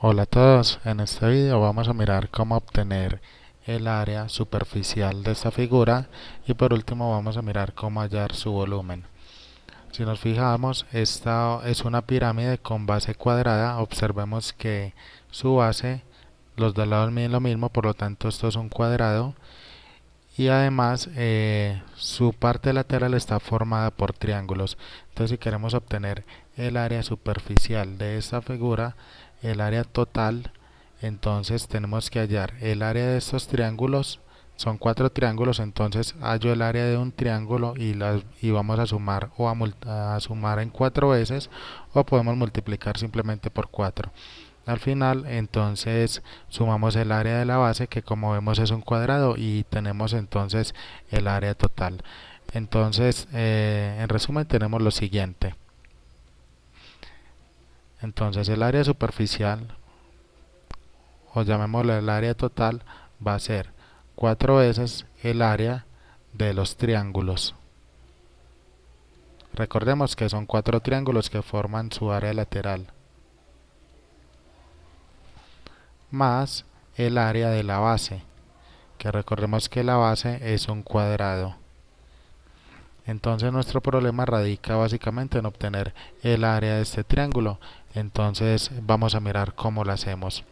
Hola a todos, en este video vamos a mirar cómo obtener el área superficial de esta figura y por último vamos a mirar cómo hallar su volumen. Si nos fijamos, esta es una pirámide con base cuadrada. Observemos que su base, los dos lados miden lo mismo, por lo tanto esto es un cuadrado y además su parte lateral está formada por triángulos. Entonces si queremos obtener el área superficial de esta figura, el área total, entonces tenemos que hallar el área de estos triángulos. Son cuatro triángulos, entonces hallo el área de un triángulo y vamos a sumar a sumar en cuatro veces, o podemos multiplicar simplemente por 4. Al final, entonces sumamos el área de la base, que como vemos es un cuadrado, y tenemos entonces el área total. Entonces, en resumen, tenemos lo siguiente. Entonces, el área superficial, o llamémoslo el área total, va a ser 4 veces el área de los triángulos. Recordemos que son cuatro triángulos que forman su área lateral, más el área de la base, que recordemos que la base es un cuadrado. Entonces nuestro problema radica básicamente en obtener el área de este triángulo. Entonces vamos a mirar cómo lo hacemos.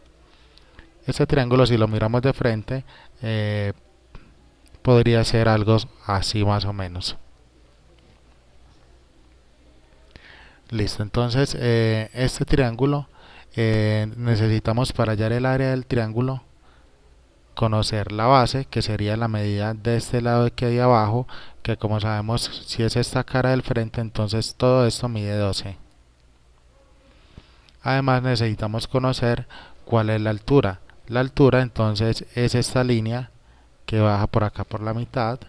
Este triángulo, si lo miramos de frente, podría ser algo así más o menos. Listo, entonces este triángulo, necesitamos, para hallar el área del triángulo, conocer la base, que sería la medida de este lado que hay abajo, que como sabemos, si es esta cara del frente, entonces todo esto mide 12. Además necesitamos conocer cuál es la altura. La altura entonces es esta línea que baja por acá por la mitad.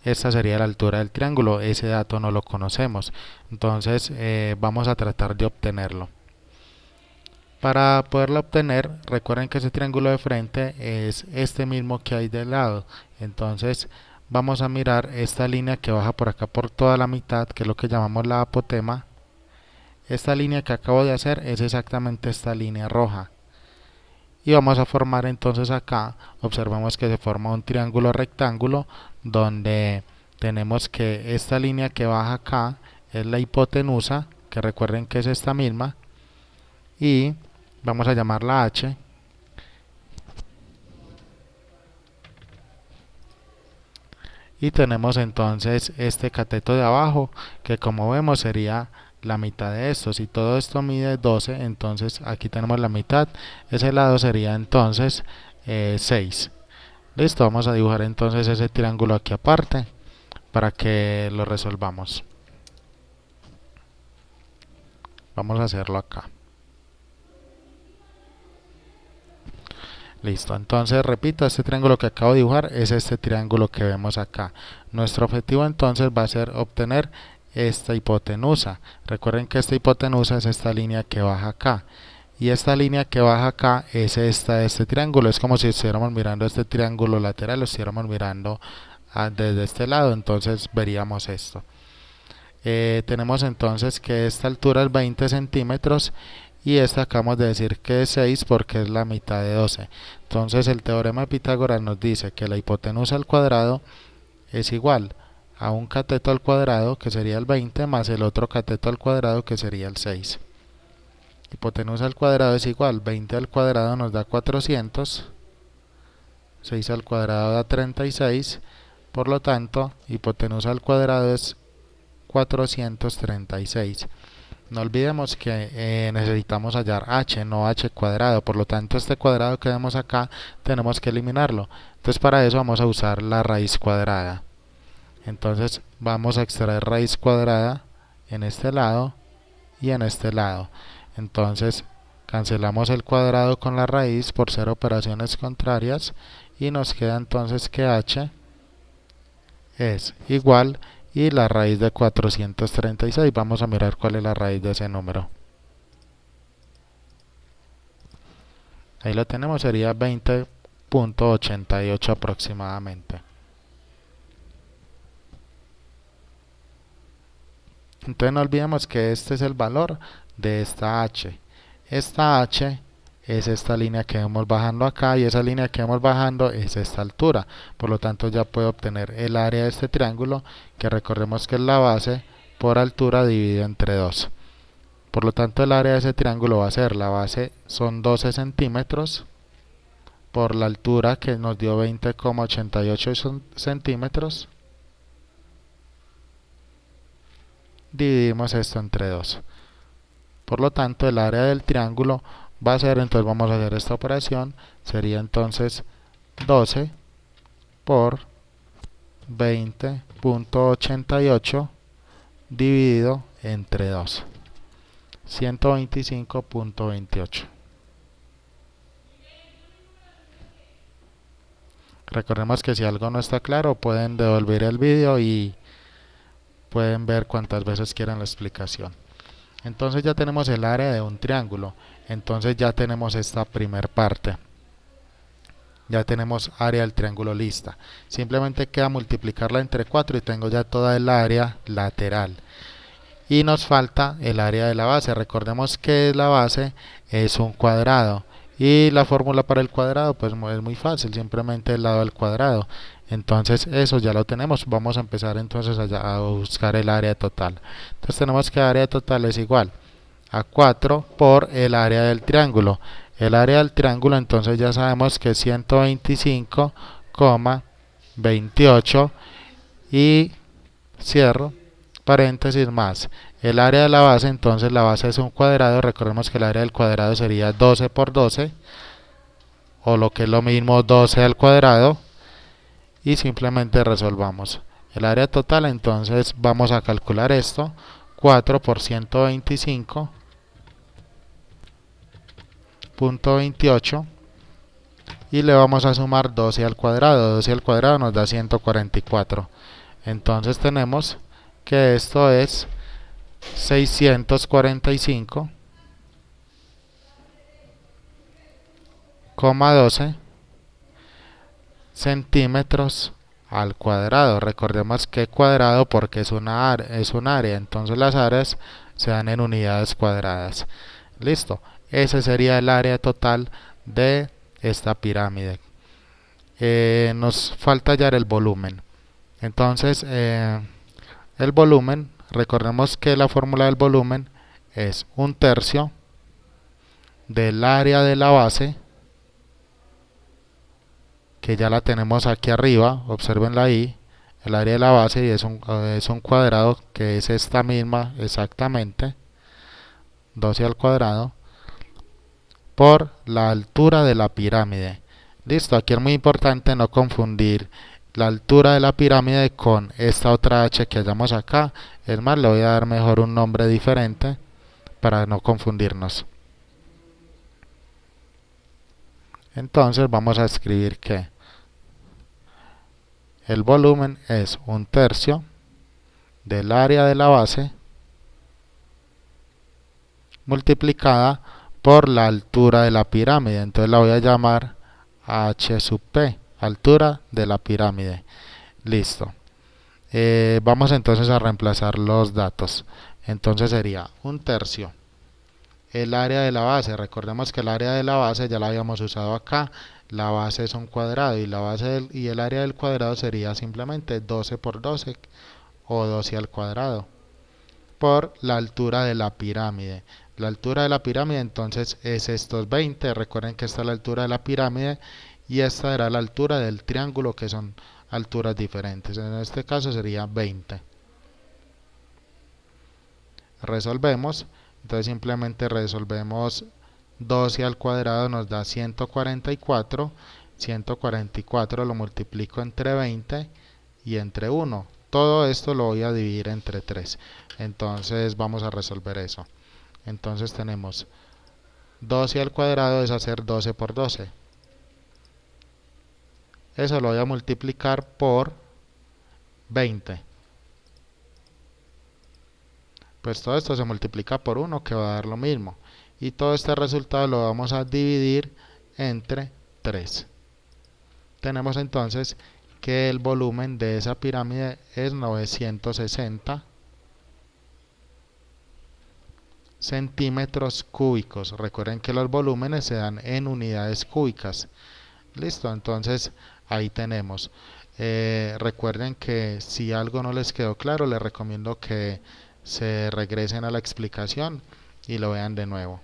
Esta sería la altura del triángulo. Ese dato no lo conocemos, entonces vamos a tratar de obtenerlo. Para poderlo obtener, recuerden que ese triángulo de frente es este mismo que hay de lado. Entonces vamos a mirar esta línea que baja por acá por toda la mitad, que es lo que llamamos la apotema. Esta línea que acabo de hacer es exactamente esta línea roja. Y vamos a formar entonces acá, observemos que se forma un triángulo rectángulo, donde tenemos que esta línea que baja acá es la hipotenusa, que recuerden que es esta misma, y vamos a llamarla H. Y tenemos entonces este cateto de abajo, que como vemos sería la mitad de esto. Si todo esto mide 12, entonces aquí tenemos la mitad. Ese lado sería entonces 6. Listo, vamos a dibujar entonces ese triángulo aquí aparte para que lo resolvamos. Vamos a hacerlo acá. Listo, entonces repito, este triángulo que acabo de dibujar es este triángulo que vemos acá. Nuestro objetivo entonces va a ser obtener esta hipotenusa. Recuerden que esta hipotenusa es esta línea que baja acá. Y esta línea que baja acá es esta de este triángulo. Es como si estuviéramos mirando este triángulo lateral, lo estuviéramos mirando desde este lado. Entonces veríamos esto. Tenemos entonces que esta altura es 20 centímetros y esta acabamos de decir que es 6 porque es la mitad de 12. Entonces el teorema de Pitágoras nos dice que la hipotenusa al cuadrado es igual a un cateto al cuadrado, que sería el 20, más el otro cateto al cuadrado, que sería el 6. Hipotenusa al cuadrado es igual, 20 al cuadrado nos da 400, 6 al cuadrado da 36, por lo tanto hipotenusa al cuadrado es 436. No olvidemos que necesitamos hallar h, no h cuadrado, por lo tanto este cuadrado que vemos acá tenemos que eliminarlo. Entonces para eso vamos a usar la raíz cuadrada. Entonces vamos a extraer raíz cuadrada en este lado y en este lado. Entonces cancelamos el cuadrado con la raíz por ser operaciones contrarias y nos queda entonces que h es igual y la raíz de 436. Vamos a mirar cuál es la raíz de ese número. Ahí lo tenemos, sería 20.88 aproximadamente. Entonces no olvidemos que este es el valor de esta h. Esta h es esta línea que vemos bajando acá, y esa línea que vemos bajando es esta altura. Por lo tanto ya puedo obtener el área de este triángulo, que recordemos que es la base por altura dividido entre 2. Por lo tanto el área de ese triángulo va a ser, la base son 12 centímetros, por la altura que nos dio 20,88 centímetros, dividimos esto entre 2. Por lo tanto el área del triángulo va a ser, entonces vamos a hacer esta operación, sería entonces 12 por 20,88 dividido entre 2, 125,28. Recordemos que si algo no está claro pueden devolver el vídeo y pueden ver cuantas veces quieran la explicación. Entonces ya tenemos el área de un triángulo, entonces ya tenemos esta primer parte. Ya tenemos área del triángulo lista. Simplemente queda multiplicarla entre 4 y tengo ya toda el área lateral. Y nos falta el área de la base. Recordemos que la base es un cuadrado. Y la fórmula para el cuadrado pues es muy fácil, simplemente el lado al cuadrado. Entonces eso ya lo tenemos. Vamos a empezar entonces a buscar el área total. Entonces tenemos que el área total es igual a 4 por el área del triángulo. El área del triángulo entonces ya sabemos que es 125,28 y cierro paréntesis más el área de la base. Entonces la base es un cuadrado, recordemos que el área del cuadrado sería 12 por 12 o lo que es lo mismo 12 al cuadrado, y simplemente resolvamos el área total. Entonces vamos a calcular esto, 4 por 125,28 y le vamos a sumar 12 al cuadrado. 12 al cuadrado nos da 144. Entonces tenemos que esto es 645,12 centímetros al cuadrado. Recordemos que cuadrado porque es un área, entonces las áreas se dan en unidades cuadradas. Listo, ese sería el área total de esta pirámide. Nos falta hallar el volumen. Entonces el volumen, recordemos que la fórmula del volumen es 1/3 del área de la base, que ya la tenemos aquí arriba, observenla ahí, el área de la base, y es un cuadrado que es esta misma exactamente, 12 al cuadrado, por la altura de la pirámide. Listo, aquí es muy importante no confundir la altura de la pirámide con esta otra h que hallamos acá. Es más, le voy a dar mejor un nombre diferente para no confundirnos. Entonces vamos a escribir que el volumen es 1/3 del área de la base multiplicada por la altura de la pirámide. Entonces la voy a llamar h sub p, altura de la pirámide. Listo. Vamos entonces a reemplazar los datos. Entonces sería 1/3 el área de la base. Recordemos que el área de la base ya la habíamos usado acá. La base es un cuadrado y la base y el área del cuadrado sería simplemente 12 por 12 o 12 al cuadrado por la altura de la pirámide. La altura de la pirámide entonces es estos 20. Recuerden que esta es la altura de la pirámide y esta era la altura del triángulo, que son alturas diferentes. En este caso sería 20. Resolvemos. Entonces simplemente resolvemos 12 al cuadrado nos da 144. 144 lo multiplico entre 20 y entre 1. Todo esto lo voy a dividir entre 3. Entonces vamos a resolver eso. Entonces tenemos 12 al cuadrado es hacer 12 por 12. Eso lo voy a multiplicar por 20. Pues todo esto se multiplica por 1, que va a dar lo mismo. Y todo este resultado lo vamos a dividir entre 3. Tenemos entonces que el volumen de esa pirámide es 960 centímetros cúbicos. Recuerden que los volúmenes se dan en unidades cúbicas. Listo, entonces ahí tenemos. Recuerden que si algo no les quedó claro, les recomiendo que se regresen a la explicación y lo vean de nuevo.